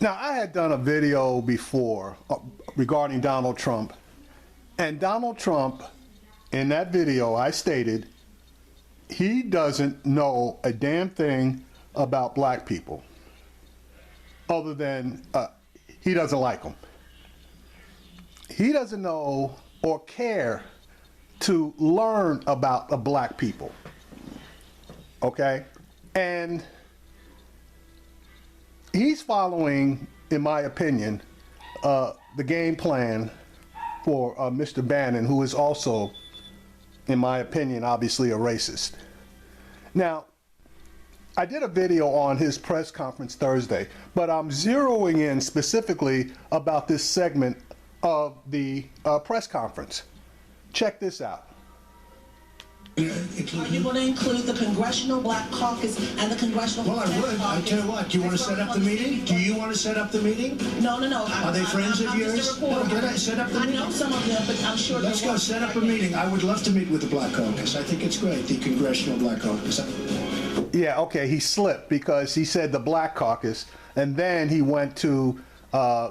Now, I had done a video before regarding Donald Trump, and Donald Trump, in that video, I stated he doesn't know a damn thing about black people other than he doesn't like them. He doesn't know or care to learn about the black people, okay? And he's following, in my opinion, the game plan for Mr. Bannon, who is also, in my opinion, obviously a racist. Now, I did a video on his press conference Thursday, but I'm zeroing in specifically about this segment of the press conference. Check this out. Are you going to include the Congressional Black Caucus and the Congressional Black Caucus? Well, I would. I tell you what, do you want to set up the meeting? Do you want to set up the meeting? No. Are they friends of yours? No, set up the meeting. I know some of them, but I'm sure. Let's go set up a meeting. I would love to meet with the Black Caucus. I think it's great, the Congressional Black Caucus. Yeah, okay, he slipped because he said the Black Caucus, and then he went to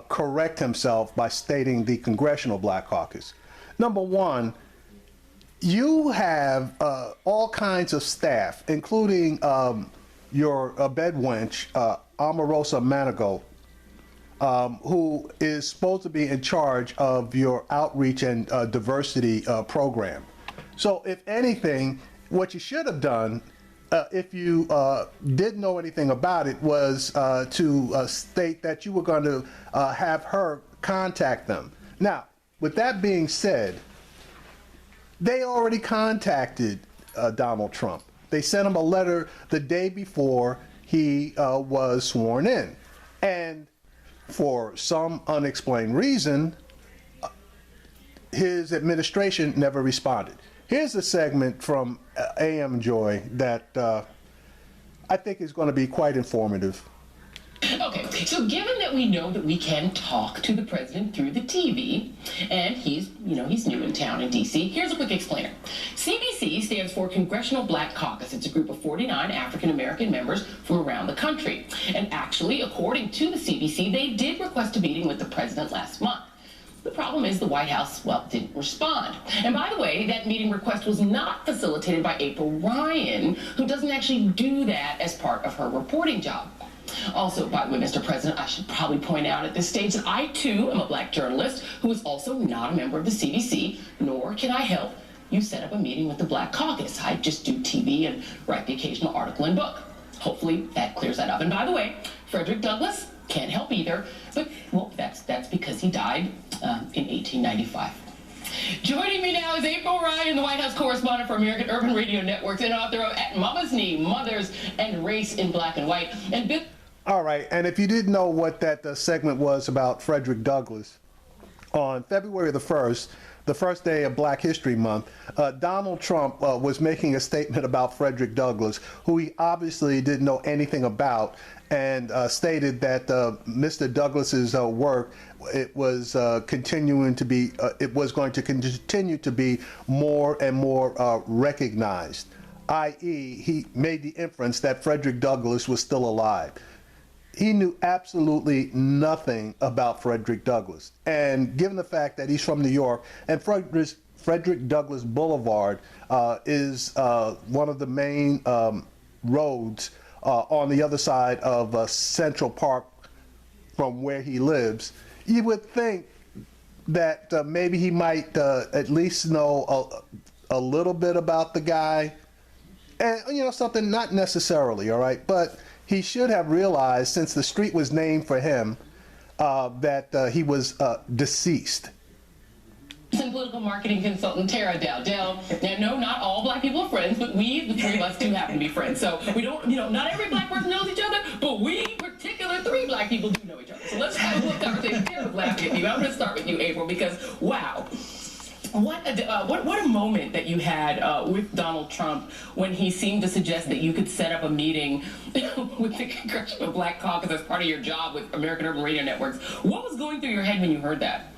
correct himself by stating the Congressional Black Caucus. Number one, you have all kinds of staff, including your bed wench, Omarosa Manigault, who is supposed to be in charge of your outreach and diversity program. So if anything, what you should have done, if you didn't know anything about it, was to state that you were going to have her contact them. Now, with that being said, they already contacted Donald Trump. They sent him a letter the day before he was sworn in. And for some unexplained reason, his administration never responded. Here's a segment from AM Joy that I think is going to be quite informative. Okay, so given that we know that we can talk to the president through the TV, and he's new in town in D.C., here's a quick explainer. CBC stands for Congressional Black Caucus. It's a group of 49 African-American members from around the country. And actually, according to the CBC, they did request a meeting with the president last month. The problem is the White House, well, didn't respond. And by the way, that meeting request was not facilitated by April Ryan, who doesn't actually do that as part of her reporting job. Also, by the way, Mr. President, I should probably point out at this stage that I, too, am a black journalist who is also not a member of the CBC, nor can I help you set up a meeting with the Black Caucus. I just do TV and write the occasional article and book. Hopefully that clears that up. And by the way, Frederick Douglass can't help either, but, well, that's because he died in 1895. Joining me now is April Ryan, the White House correspondent for American Urban Radio Networks and author of At Mama's Knee, Mothers and Race in Black and White. And all right, and if you didn't know what that segment was about Frederick Douglass, on February the 1st, the first day of Black History Month, Donald Trump was making a statement about Frederick Douglass, who he obviously didn't know anything about, and stated that Mr. Douglass's work, it was continuing to be, it was going to continue to be more and more recognized, i.e., he made the inference that Frederick Douglass was still alive. He knew absolutely nothing about Frederick Douglass. And given the fact that he's from New York, and Frederick Douglass Boulevard is one of the main roads on the other side of Central Park from where he lives, you would think that maybe he might at least know a little bit about the guy. And, you know, something, not necessarily, all right, but he should have realized, since the street was named for him, that he was deceased. And political marketing consultant Tara Dowdell. Now, no, not all black people are friends, but we, the three of us, do happen to be friends. So we don't, not every black person knows each other, but we, particular three black people, do know each other. So let's have a little conversation. Tara's laughing at you. I'm going to start with you, April, because wow. What a moment that you had with Donald Trump when he seemed to suggest that you could set up a meeting with the Congressional Black Caucus as part of your job with American Urban Radio Networks. What was going through your head when you heard that?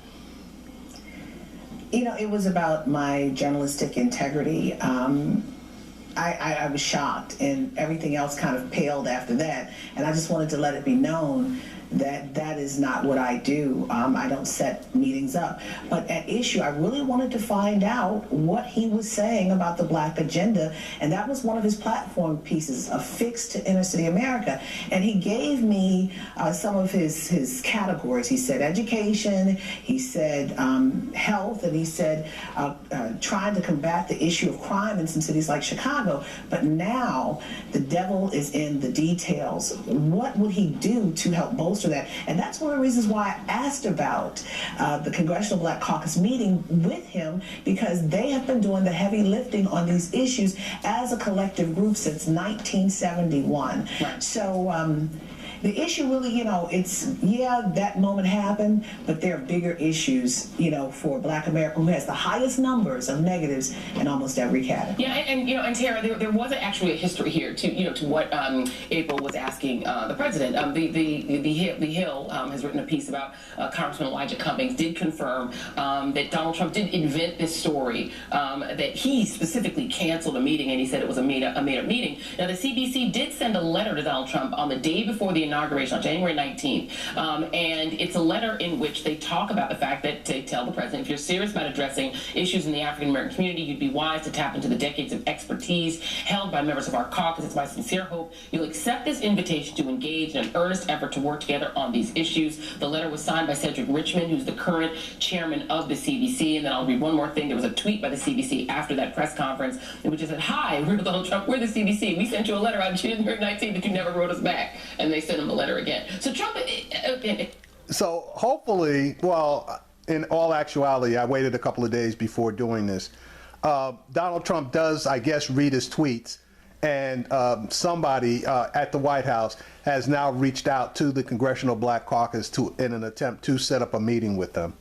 You know, it was about my journalistic integrity. I was shocked, and everything else kind of paled after that. And I just wanted to let it be known that is not what I do. I don't set meetings up. But at issue, I really wanted to find out what he was saying about the Black agenda, and that was one of his platform pieces, a fix to inner city America. And he gave me some of his categories. He said education, he said health, and he said trying to combat the issue of crime in some cities like Chicago. But now the devil is in the details. What would he do to help bolster that? And that's one of the reasons why I asked about the Congressional Black Caucus meeting with him, because they have been doing the heavy lifting on these issues as a collective group since 1971. Right. So the issue really, it's, that moment happened, but there are bigger issues, for Black America, who has the highest numbers of negatives in almost every category. Yeah, and Tara, there was actually a history here to what April was asking the president. The Hill has written a piece about Congressman Elijah Cummings did confirm that Donald Trump did invent this story, that he specifically canceled a meeting, and he said it was a made-up meeting. Now, the CBC did send a letter to Donald Trump on the day before the inauguration on January 19th, and it's a letter in which they talk about the fact that they tell the president, if you're serious about addressing issues in the African American community, you'd be wise to tap into the decades of expertise held by members of our caucus. It's my sincere hope you'll accept this invitation to engage in an earnest effort to work together on these issues. The letter was signed by Cedric Richmond, who's the current chairman of the CBC. And then I'll read one more thing. There was a tweet by the CBC after that press conference in which it said, "Hi, we're Donald Trump, we're the CBC. We sent you a letter on January 19th, but you never wrote us back." And they sent him a letter again. So Trump... So hopefully, well, in all actuality, I waited a couple of days before doing this. Donald Trump does, I guess, read his tweets, and somebody at the White House has now reached out to the Congressional Black Caucus in an attempt to set up a meeting with them.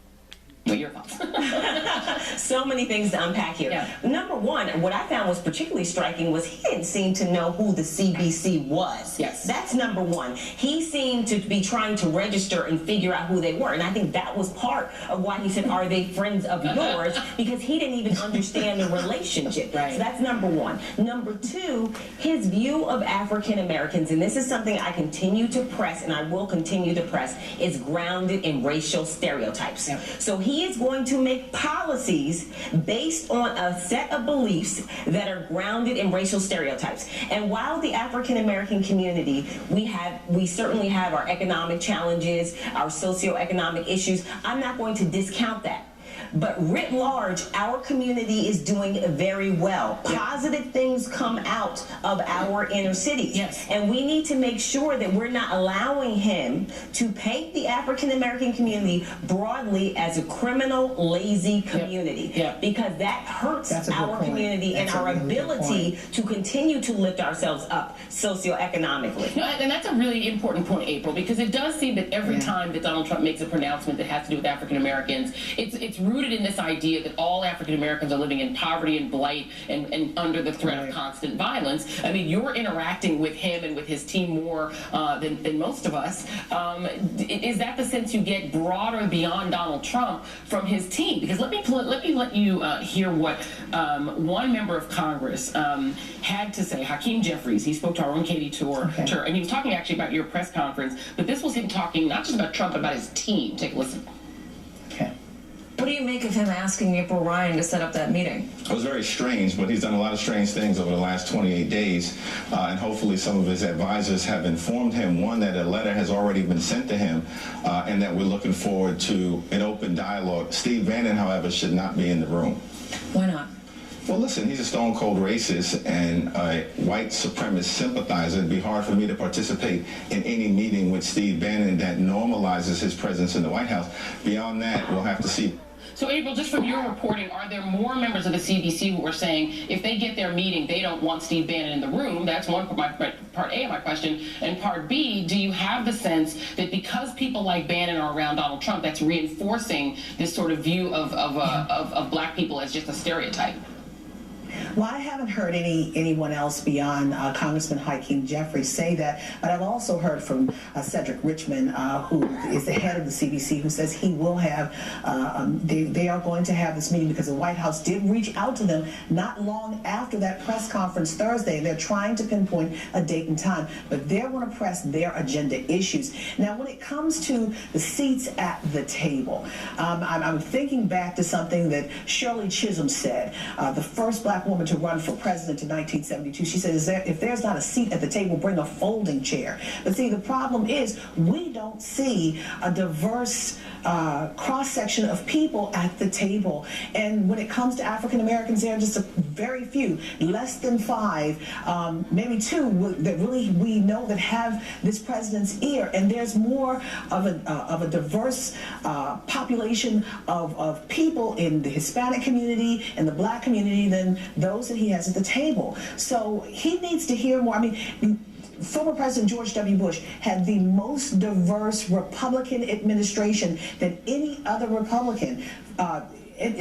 What are your thoughts? So many things to unpack here. Yeah. Number one, what I found was particularly striking was he didn't seem to know who the CBC was. Yes. That's number one. He seemed to be trying to register and figure out who they were. And I think that was part of why he said, "Are they friends of yours?" Because he didn't even understand the relationship. Right. So that's number one. Number two, his view of African Americans, and this is something I continue to press and I will continue to press, is grounded in racial stereotypes. Yeah. So he is going to make policies based on a set of beliefs that are grounded in racial stereotypes. And while the African American community, we certainly have our economic challenges, our socioeconomic issues, I'm not going to discount that. But writ large, our community is doing very well. Positive things come out of our inner cities. Yes. And we need to make sure that we're not allowing him to paint the African American community broadly as a criminal, lazy community. Because that hurts our community and our ability to continue to lift ourselves up socioeconomically. No, and that's a really important point, April, because it does seem that every time that Donald Trump makes a pronouncement that has to do with African Americans, it's rooted in this idea that all African Americans are living in poverty and blight and under the threat of constant violence. I mean, you're interacting with him and with his team more than most of us. Is that the sense you get broader beyond Donald Trump from his team? Because let me let you hear what one member of Congress had to say. Hakeem Jeffries, he spoke to our own Katie Tour, and he was talking actually about your press conference, but this was him talking not just about Trump, but about his team. Take a listen. What do you make of him asking April Ryan to set up that meeting? It was very strange, but he's done a lot of strange things over the last 28 days, and hopefully some of his advisors have informed him, one, that a letter has already been sent to him, and that we're looking forward to an open dialogue. Steve Bannon, however, should not be in the room. Why not? Well, listen, he's a stone-cold racist and a white supremacist sympathizer. It'd be hard for me to participate in any meeting with Steve Bannon that normalizes his presence in the White House. Beyond that, we'll have to see. So, April, just from your reporting, are there more members of the CBC who are saying if they get their meeting, they don't want Steve Bannon in the room? That's one part A of my question. And part B, do you have the sense that because people like Bannon are around Donald Trump, that's reinforcing this sort of view of black people as just a stereotype? Well, I haven't heard anyone else beyond Congressman Hakeem Jeffries say that, but I've also heard from Cedric Richmond, who is the head of the CBC, who says he will have, they are going to have this meeting because the White House did reach out to them not long after that press conference Thursday. They're trying to pinpoint a date and time, but they're going to press their agenda issues. Now, when it comes to the seats at the table, I'm thinking back to something that Shirley Chisholm said, the first black woman to run for president in 1972. She said, if there's not a seat at the table, bring a folding chair. But see, the problem is we don't see a diverse cross-section of people at the table. And when it comes to African Americans, there are just a very few, less than 5, maybe 2 that really we know that have this president's ear. And there's more of a diverse population of people in the Hispanic community and the black community than those that he has at the table. So he needs to hear more. I mean, former President George W. Bush had the most diverse Republican administration than any other Republican.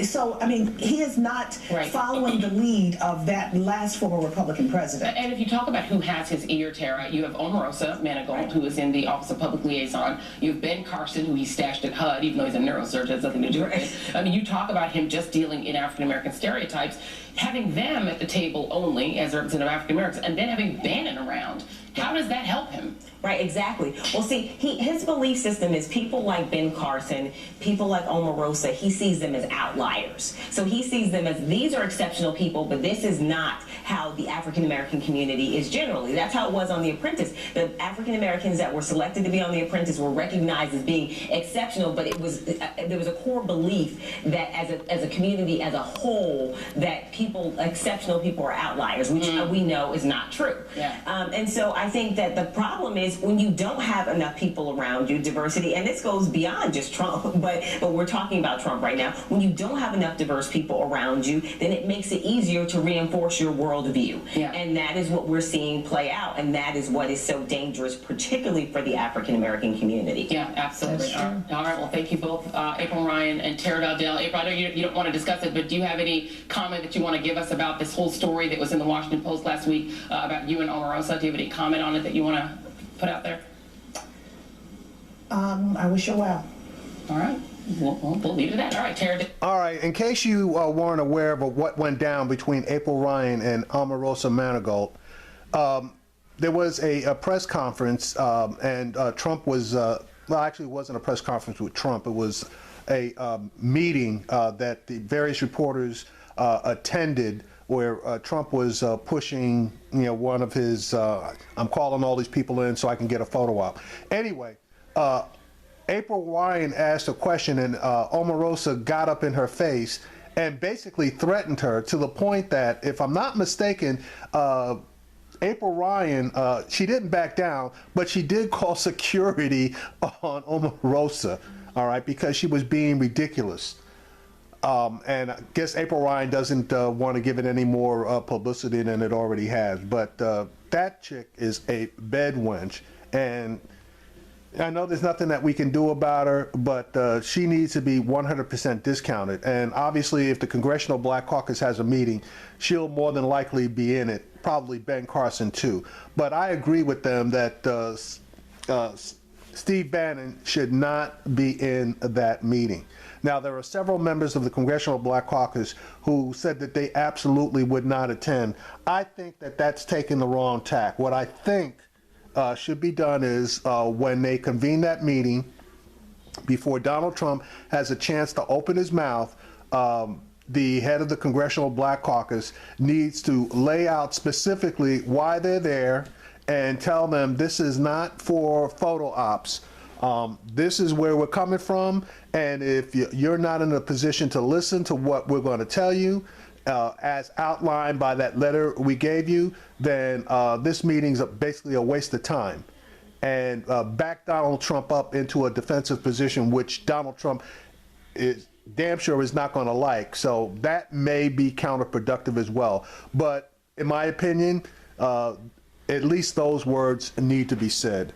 So, I mean, he is not following the lead of that last former Republican president. And if you talk about who has his ear, Tara, you have Omarosa Manigault, who is in the Office of Public Liaison. You have Ben Carson, who he stashed at HUD, even though he's a neurosurgeon, has nothing to do with it. I mean, you talk about him just dealing in African-American stereotypes, having them at the table only as representative of African-Americans, and then having Bannon around. How does that help him? Right, exactly. Well, see, his belief system is people like Ben Carson, people like Omarosa, he sees them as outliers. So he sees them as these are exceptional people, but this is not how the African-American community is generally. That's how it was on The Apprentice. The African-Americans that were selected to be on The Apprentice were recognized as being exceptional, but it was there was a core belief that as a community as a whole, that exceptional people are outliers, which we know is not true. Yeah. And so I think that the problem is when you don't have enough people around you, diversity, and this goes beyond just Trump, but we're talking about Trump right now. When you don't have enough diverse people around you, then it makes it easier to reinforce your worldview. Yeah. And that is what we're seeing play out, and that is what is so dangerous, particularly for the African-American community. Yeah, absolutely. All right, well, thank you both, April Ryan and Tara Dowdell. April, I know you don't want to discuss it, but do you have any comment that you want to give us about this whole story that was in the Washington Post last week about you and Omarosa? Do you have any comment on it that you want to put out there? I wish you well. All right. We'll leave it at that. All right, Tara. All right, in case you weren't aware of what went down between April Ryan and Omarosa Manigault, there was a press conference, and Trump was, well, actually it wasn't a press conference with Trump. It was a meeting that the various reporters attended where Trump was pushing, one of his, I'm calling all these people in so I can get a photo op. Anyway, April Ryan asked a question, and Omarosa got up in her face and basically threatened her to the point that, if I'm not mistaken, April Ryan, she didn't back down, but she did call security on Omarosa, all right, because she was being ridiculous. And I guess April Ryan doesn't want to give it any more publicity than it already has. But that chick is a bed wench, and I know there's nothing that we can do about her, but she needs to be 100% discounted. And obviously, if the Congressional Black Caucus has a meeting, she'll more than likely be in it, probably Ben Carson too. But I agree with them that Steve Bannon should not be in that meeting. Now, there are several members of the Congressional Black Caucus who said that they absolutely would not attend. I think that that's taking the wrong tack. What I think should be done is when they convene that meeting, before Donald Trump has a chance to open his mouth, the head of the Congressional Black Caucus needs to lay out specifically why they're there and tell them this is not for photo ops. This is where we're coming from, and if you're not in a position to listen to what we're going to tell you, as outlined by that letter we gave you, then this meeting's basically a waste of time. And back Donald Trump up into a defensive position, which Donald Trump is damn sure is not going to like. So that may be counterproductive as well. But in my opinion, at least those words need to be said.